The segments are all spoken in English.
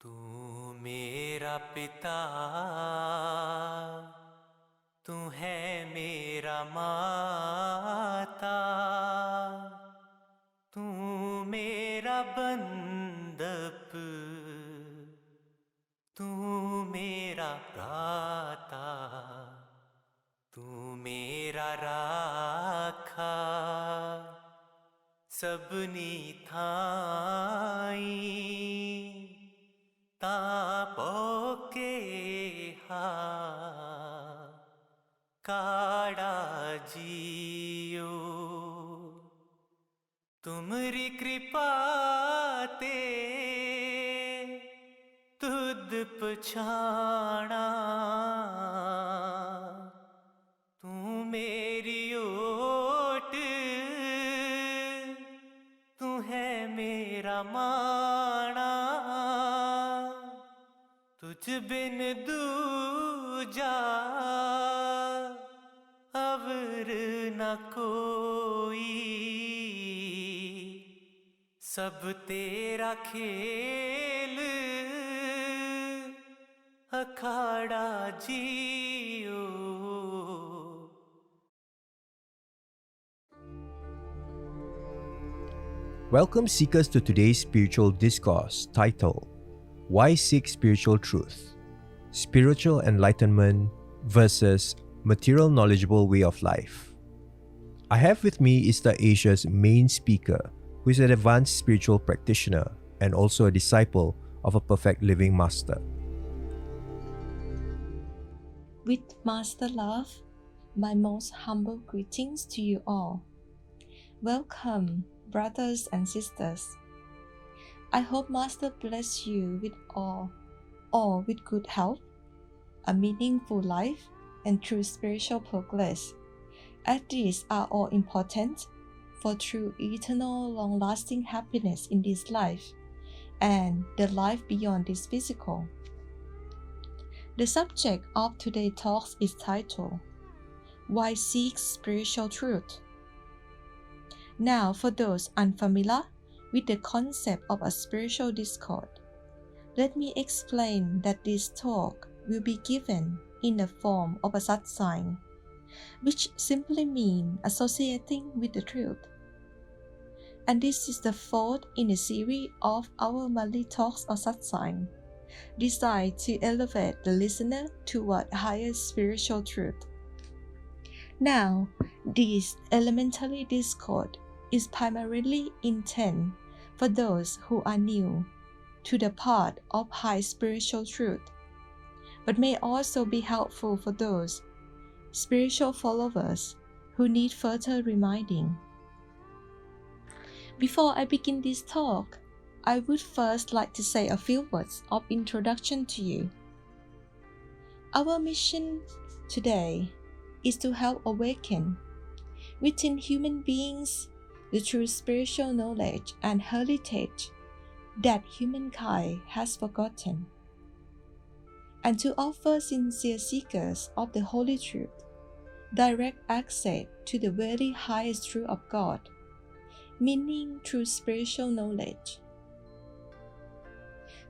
तू मेरा पिता, तू है मेरा माता, तू मेरा बंधप, तू मेरा भ्राता, तू मेरा राखा सबनी थाई तापोके हा काड़ा जियो तुमरी कृपा ते तुद पछाणा तू मेरी ओट तू है मेरा माणा तुझ बिन दूजा अवर न कोई सब तेरा खेल अखाड़ा जियो. Welcome seekers to today's spiritual discourse titled Why Seek Spiritual Truth? Spiritual Enlightenment versus Material Knowledgeable Way of Life. I have with me East Asia's main speaker, who is an advanced spiritual practitioner and also a disciple of a perfect living master. With Master Love, my most humble greetings to you all. Welcome, brothers and sisters. I hope Master bless you with all with good health, a meaningful life, and true spiritual progress, as these are all important for true eternal long-lasting happiness in this life and the life beyond this physical. The subject of today's talk is titled, Why Seek Spiritual Truth? Now, for those unfamiliar with the concept of a spiritual discourse, let me explain that this talk will be given in the form of a Satsang, which simply means associating with the truth. And this is the fourth in a series of our monthly talks of Satsang, designed to elevate the listener toward higher spiritual truth. Now, this elementary discourse is primarily intended for those who are new to the path of high spiritual truth, but may also be helpful for those spiritual followers who need further reminding. Before I begin this talk, I would first like to say a few words of introduction to you. Our mission today is to help awaken within human beings the true spiritual knowledge and heritage that humankind has forgotten, and to offer sincere seekers of the Holy Truth direct access to the very highest truth of God, meaning true spiritual knowledge.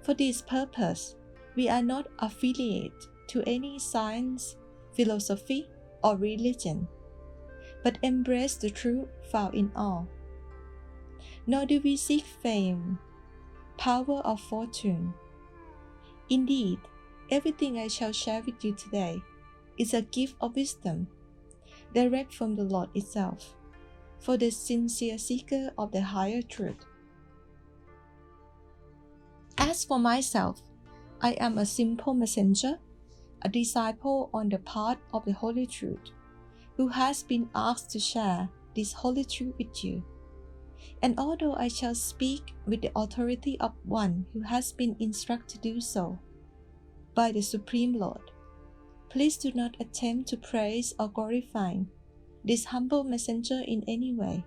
For this purpose, we are not affiliated to any science, philosophy, or religion, but embrace the truth found in all. Nor do we seek fame, power, or fortune. Indeed, everything I shall share with you today is a gift of wisdom, direct from the Lord itself, for the sincere seeker of the higher truth. As for myself, I am a simple messenger, a disciple on the path of the Holy Truth, who has been asked to share this Holy Truth with you. And although I shall speak with the authority of one who has been instructed to do so by the Supreme Lord, please do not attempt to praise or glorify this humble messenger in any way.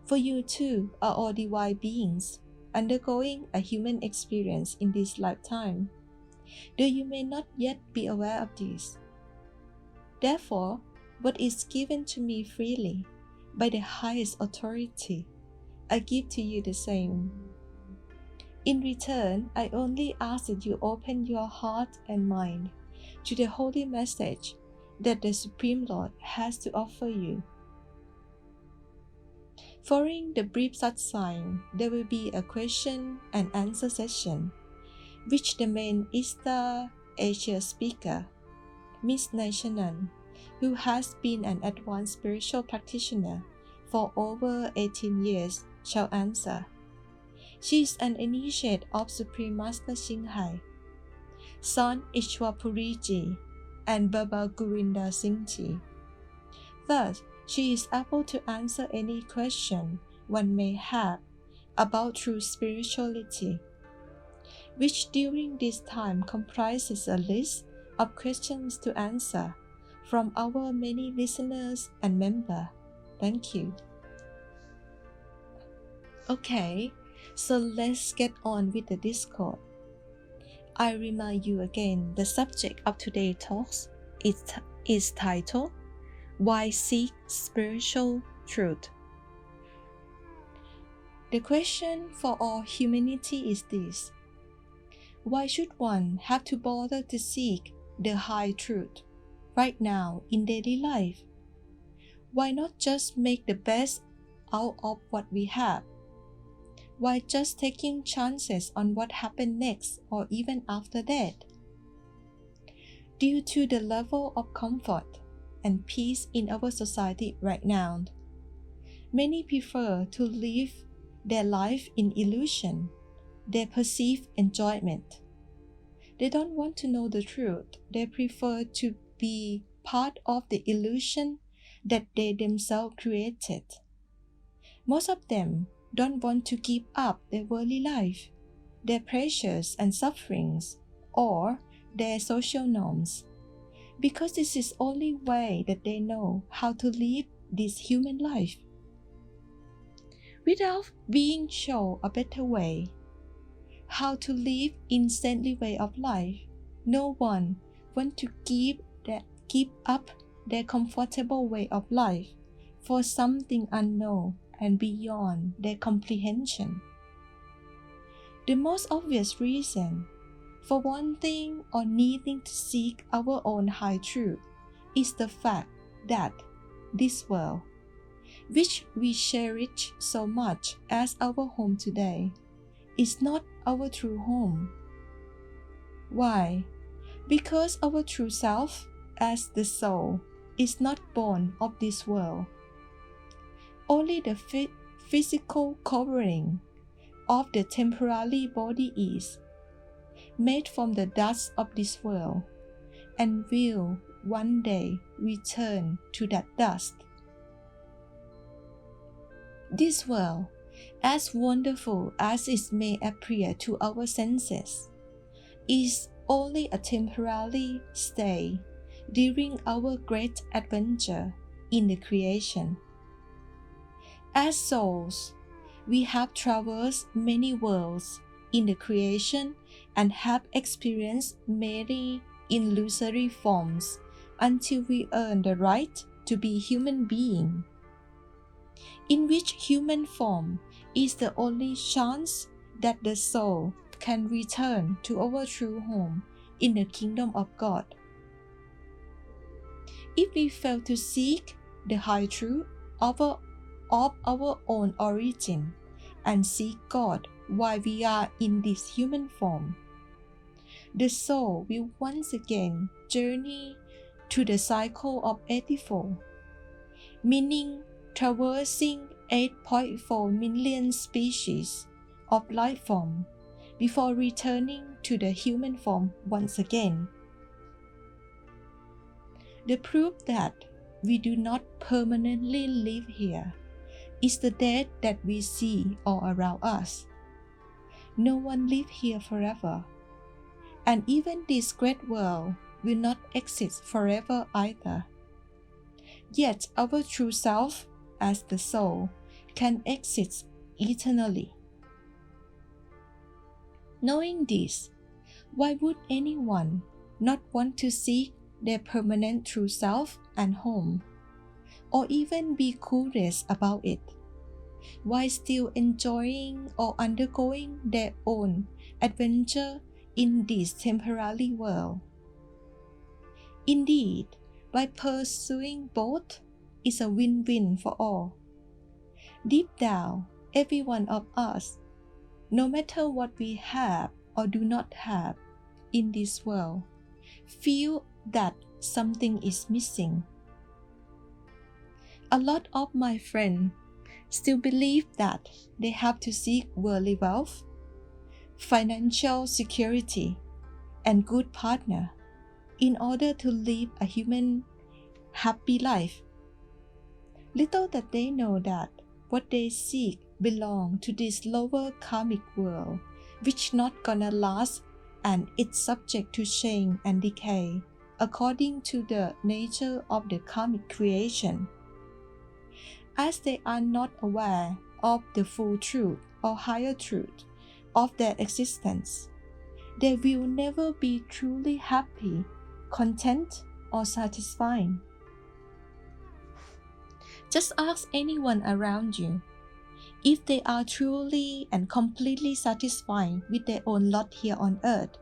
For you too are all divine beings undergoing a human experience in this lifetime, though you may not yet be aware of this. Therefore, what is given to me freely by the highest authority, I give to you the same. In return, I only ask that you open your heart and mind to the holy message that the Supreme Lord has to offer you. Following the brief satsang, there will be a question and answer session, which the main East Asia speaker, Miss Naishanan, who has been an advanced spiritual practitioner for over 18 years, shall answer. She is an initiate of Supreme Master Shinghai, son Ishwapuriji, and Baba Gurinder Singh Ji. Thus, she is able to answer any question one may have about true spirituality, which during this time comprises a list of questions to answer from our many listeners and members. Thank you. Okay, so let's get on with the discourse. I remind you again, the subject of today's talks is titled, Why Seek Spiritual Truth? The question for all humanity is this: why should one have to bother to seek the high truth right now in daily life? Why not just make the best out of what we have? Why just taking chances on what happened next or even after that? Due to the level of comfort and peace in our society right now, many prefer to live their life in illusion, their perceived enjoyment. They don't want to know the truth. They prefer to be part of the illusion that they themselves created. Most of them don't want to give up their worldly life, their pleasures and sufferings, or their social norms, because this is the only way that they know how to live this human life. Without being shown a better way, how to live in saintly way of life, no one wants to give up their comfortable way of life for something unknown and beyond their comprehension. The most obvious reason for wanting or needing to seek our own high truth is the fact that this world, which we cherish so much as our home today, is not our true home. Why? Because our true self, as the soul, is not born of this world. Only the physical covering of the temporary body is made from the dust of this world and will one day return to that dust. This world, as wonderful as it may appear to our senses, is only a temporary stay during our great adventure in the creation. As souls, we have traversed many worlds in the creation and have experienced many illusory forms until we earn the right to be human being, in which human form is the only chance that the soul can return to our true home in the kingdom of God. If we fail to seek the high truth of our own origin and seek God while we are in this human form, the soul will once again journey to the cycle of 84, meaning traversing 8.4 million species of life form before returning to the human form once again. The proof that we do not permanently live here is the death that we see all around us. No one lives here forever, and even this great world will not exist forever either. Yet our true self, as the soul, can exist eternally. Knowing this, why would anyone not want to seek their permanent true self and home, or even be curious about it? while still enjoying or undergoing their own adventure in this temporary world. Indeed, by pursuing both is a win-win for all. Deep down, every one of us, no matter what we have or do not have in this world, feel that something is missing. A lot of my friends still believe that they have to seek worldly wealth, financial security, and good partner in order to live a human happy life. Little that they know that what they seek belong to this lower karmic world, which not gonna last and it's subject to change and decay according to the nature of the karmic creation. As they are not aware of the full truth or higher truth of their existence, they will never be truly happy, content, or satisfied. Just ask anyone around you if they are truly and completely satisfied with their own lot here on earth.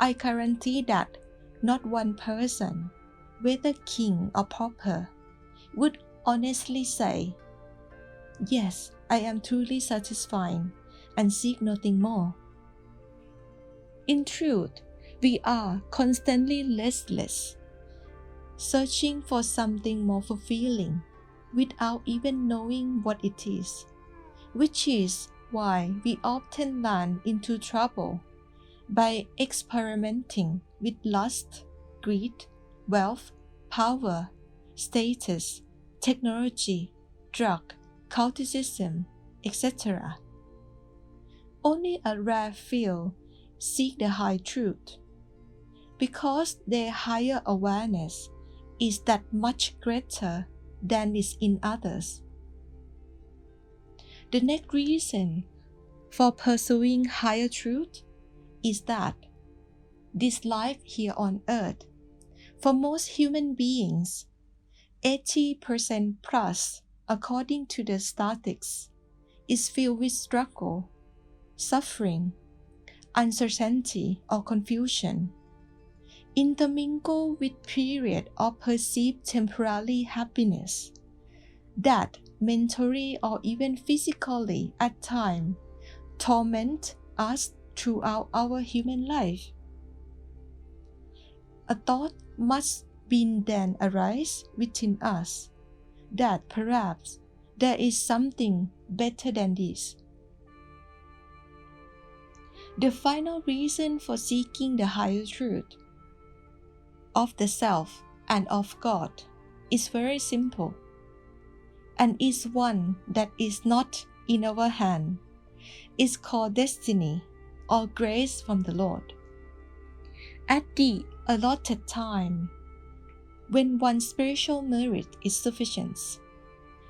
I guarantee that not one person, whether king or pauper, would honestly say, "Yes, I am truly satisfied and seek nothing more." In truth, we are constantly restless, searching for something more fulfilling without even knowing what it is, which is why we often run into trouble by experimenting with lust, greed, wealth, power, status, technology, drug, culticism, etc. Only a rare few seek the high truth, because their higher awareness is that much greater than is in others. The next reason for pursuing higher truth is that this life here on earth, for most human beings, 80% plus, according to the statistics, is filled with struggle, suffering, uncertainty, or confusion, intermingled with periods of perceived temporary happiness that mentally or even physically at times torment us throughout our human life. A thought must then arise within us that perhaps there is something better than this. The final reason for seeking the higher truth of the self and of God is very simple, and is one that is not in our hand. It's called destiny or grace from the Lord. At the allotted time, when one's spiritual merit is sufficient,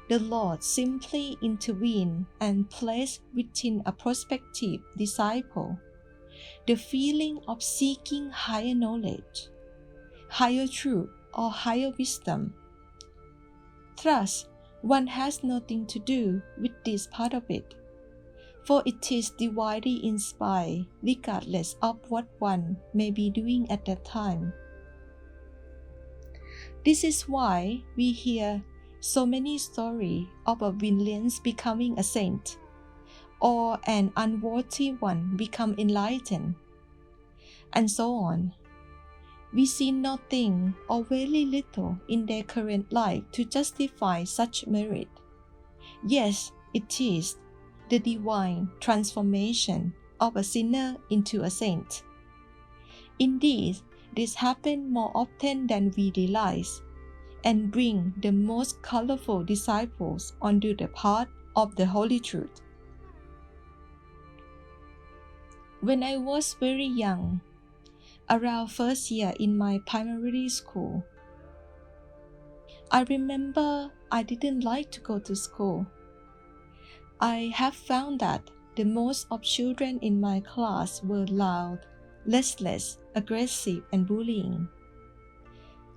the Lord simply intervenes and places within a prospective disciple the feeling of seeking higher knowledge, higher truth, or higher wisdom. Thus, one has nothing to do with this part of it, for it is divinely inspired regardless of what one may be doing at that time. This is why we hear so many stories of a villain becoming a saint, or an unworthy one become enlightened, and so on. We see nothing or very little in their current life to justify such merit. Yes, it is the divine transformation of a sinner into a saint. Indeed, this happens more often than we realize, and bring the most colorful disciples onto the path of the Holy Truth. When I was very young, around first year in my primary school, I remember I didn't like to go to school. I have found that the most of children in my class were loud, restless, aggressive, and bullying.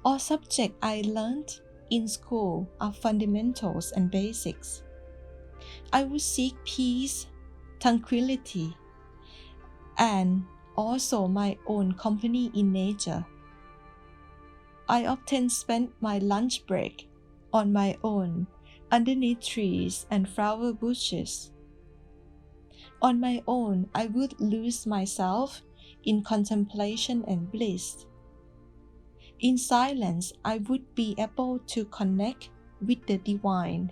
All subjects I learned in school are fundamentals and basics. I would seek peace, tranquility, and also my own company in nature. I often spend my lunch break on my own underneath trees and flower bushes. On my own, I would lose myself in contemplation and bliss. In silence, I would be able to connect with the divine.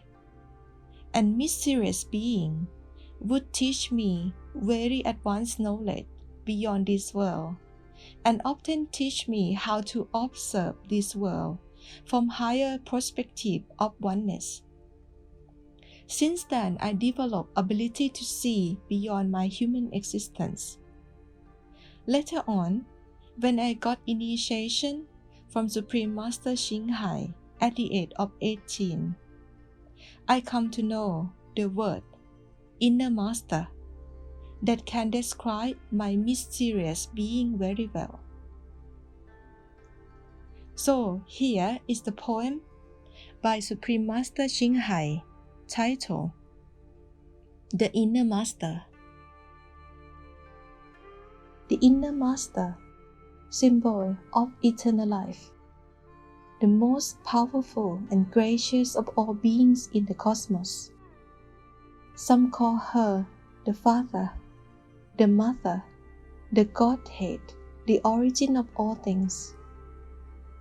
And mysterious being would teach me very advanced knowledge beyond this world, and often teach me how to observe this world from higher perspective of oneness. Since then, I developed ability to see beyond my human existence. Later on, when I got initiation from Supreme Master Ching Hai at the age of 18, I come to know the word inner master that can describe my mysterious being very well. So here is the poem by Supreme Master Ching Hai titled The Inner Master. The inner master, symbol of eternal life, the most powerful and gracious of all beings in the cosmos. Some call her the Father, the Mother, the Godhead, the origin of all things.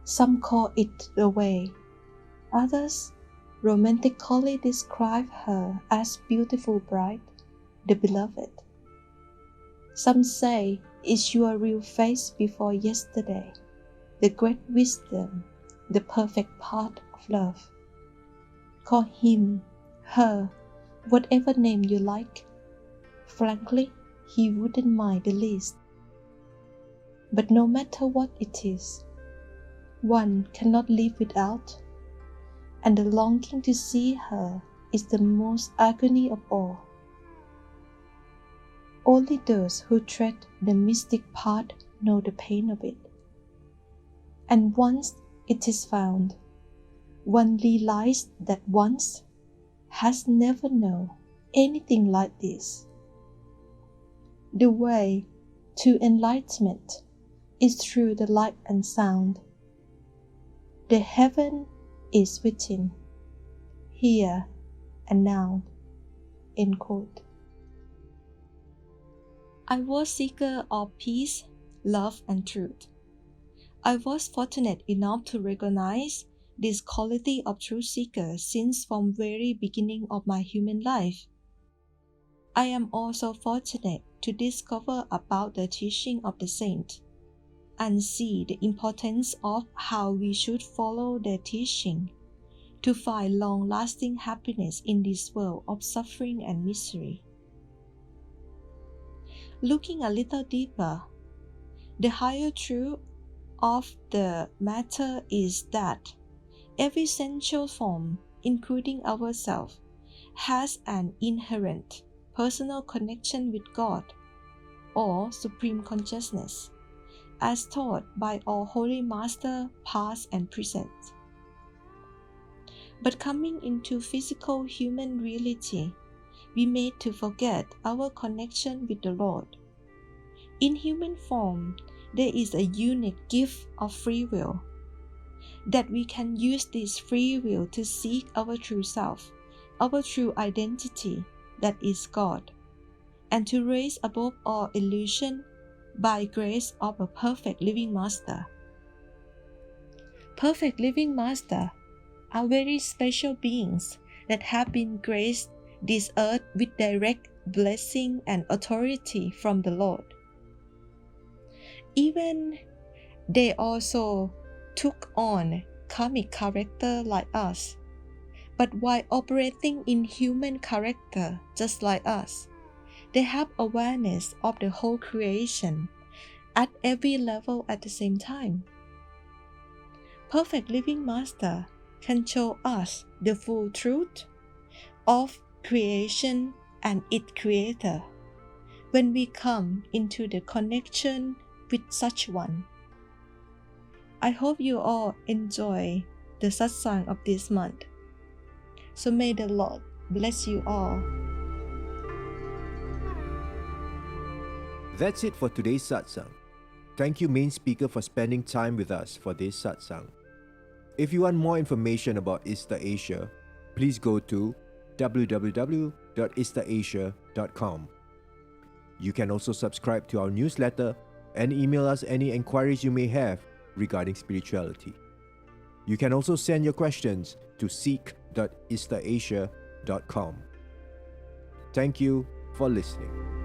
Some call it the Way. Others romantically describe her as beautiful bride, the beloved. Some say it's your real face before yesterday, the great wisdom, the perfect part of love. Call him, her, whatever name you like. Frankly, he wouldn't mind the least. But no matter what it is, one cannot live without, and the longing to see her is the most agony of all. Only those who tread the mystic path know the pain of it. And once it is found, one realizes that once has never known anything like this. The way to enlightenment is through the light and sound. The heaven is within, here and now. End quote. I was seeker of peace, love, and truth. I was fortunate enough to recognize this quality of true seeker since from very beginning of my human life. I am also fortunate to discover about the teaching of the saint and see the importance of how we should follow their teaching to find long-lasting happiness in this world of suffering and misery. Looking a little deeper, the higher truth of the matter is that every sensual form, including ourselves, has an inherent personal connection with God or Supreme Consciousness, as taught by all Holy Master past and present. But coming into physical human reality, we made to forget our connection with the Lord. In human form, there is a unique gift of free will, that we can use this free will to seek our true self, our true identity, that is God, and to raise above all illusion by grace of a perfect living master. Perfect living master are very special beings that have been graced this earth with direct blessing and authority from the Lord. Even they also took on karmic character like us, but while operating in human character just like us, they have awareness of the whole creation at every level at the same time. Perfect living master can show us the full truth of creation and its creator when we come into the connection with such one. I hope you all enjoy the satsang of this month. So may the Lord Bless you all. That's it for today's satsang. Thank you, main speaker, for spending time with us for this satsang. If you want more information about ISTA Asia, please go to www.istaasia.com. You can also subscribe to our newsletter and email us any inquiries you may have regarding spirituality. You can also send your questions to seek.istaasia.com. Thank you for listening.